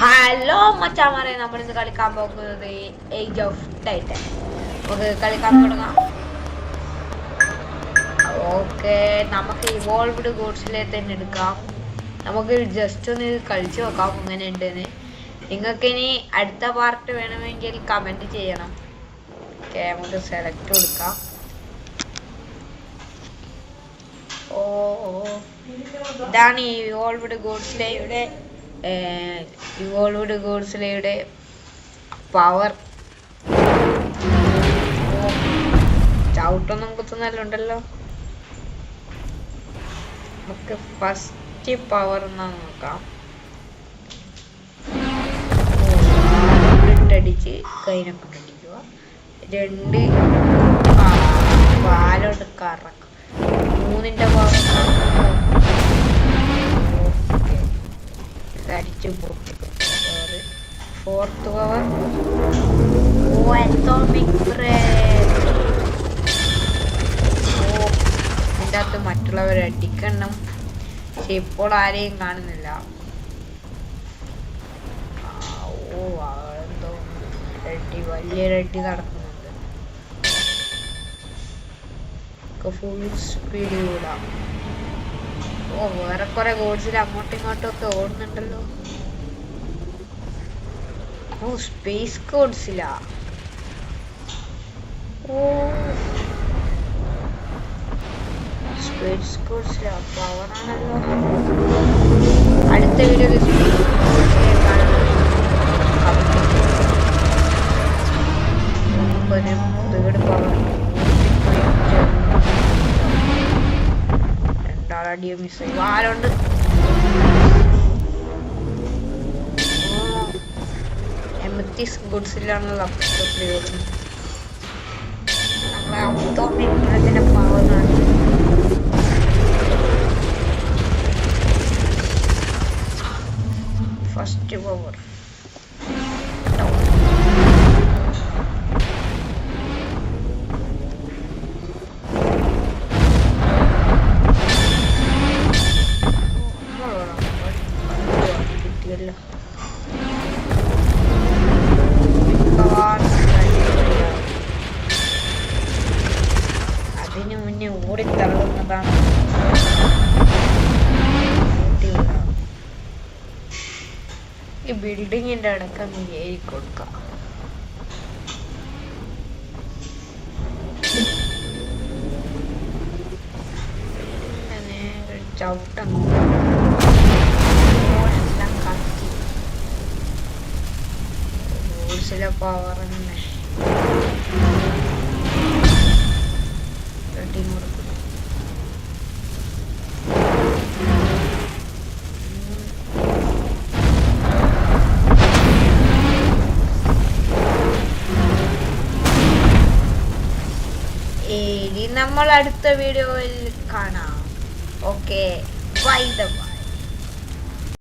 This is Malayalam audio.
ഹലോ മച്ചാമാരെ, നമ്മളിന്ന് കളിക്കാൻ പോകുന്നത് ഏജ് ഓഫ് ടൈറ്റൻ. നമുക്ക് കളിക്കാൻ തുടങ്ങാം. ഓക്കെ, നമുക്ക് ഇവോൾവ്ഡ് ഗോഡ്സിലെ തന്നെ എടുക്കാം. നമുക്ക് ജസ്റ്റ് ഒന്ന് കളിച്ചു നോക്കാം ഇങ്ങനെ ഉണ്ടെന്ന്. നിങ്ങൾക്ക് ഇനി അടുത്ത പാർട്ട് വേണമെങ്കിൽ കമന്റ് ചെയ്യണം. ഓക്കെ, നമുക്ക് സെലക്ട് കൊടുക്കാം. ഇതാണ് ഈ ഇവോൾവ്ഡ് ഗോഡ്സിലെയുടെ പവർ. ചവിട്ടൊന്നും കുത്തുന്നല്ലുണ്ടല്ലോ. നമുക്ക് ഫസ്റ്റ് പവർ എന്നാ നോക്കാം. ഇട്ടടിച്ച് കൈനെ കൊണ്ടടിക്കുക. 2 പാലോട്ട് കറക്കും. 3ന്റെ പവർ അടിച്ചു പൊട്ടിക്കും. 4th power atomic break. ഇതിൻ്റെ അകത്ത് മറ്റുള്ളവരെ അടിക്കണം, പക്ഷെ ഇപ്പോൾ ആരെയും കാണുന്നില്ല. എന്തോ വലിയൊരു അടി നടക്കുന്നുണ്ട്. ഫുൾ സ്പീഡ് കൂടാം. വേറെ കുറെ ഗോഡ്സിൽ അങ്ങോട്ടും ഇങ്ങോട്ടും ഒക്കെ ഓടുന്നുണ്ടല്ലോ. സ്പേസ് ഗോഡ്സിലാ. സ്പേസ് ഗോഡ്സിലാ പവറാണല്ലോ. അടുത്ത വീഡിയോയിൽ പവർ അടിയോ മിസ് ആരുണ്ട്. എമത്തിസ് ഗുഡ്സിലാണല്ലോ നമ്മളെ പവറാണ്. ഫസ്റ്റ് പവർ അതിനു മുന്നേ ഓടിത്തള്ളുന്നതാണ്. ഈ ബിൽഡിങ്ങിന്റെ അടക്കം ഏരി കൊടുക്കാം. ചവിട്ടം ചില പവർ തന്നെ ഇനി നമ്മൾ അടുത്ത വീഡിയോയിൽ കാണാം. Okay, by.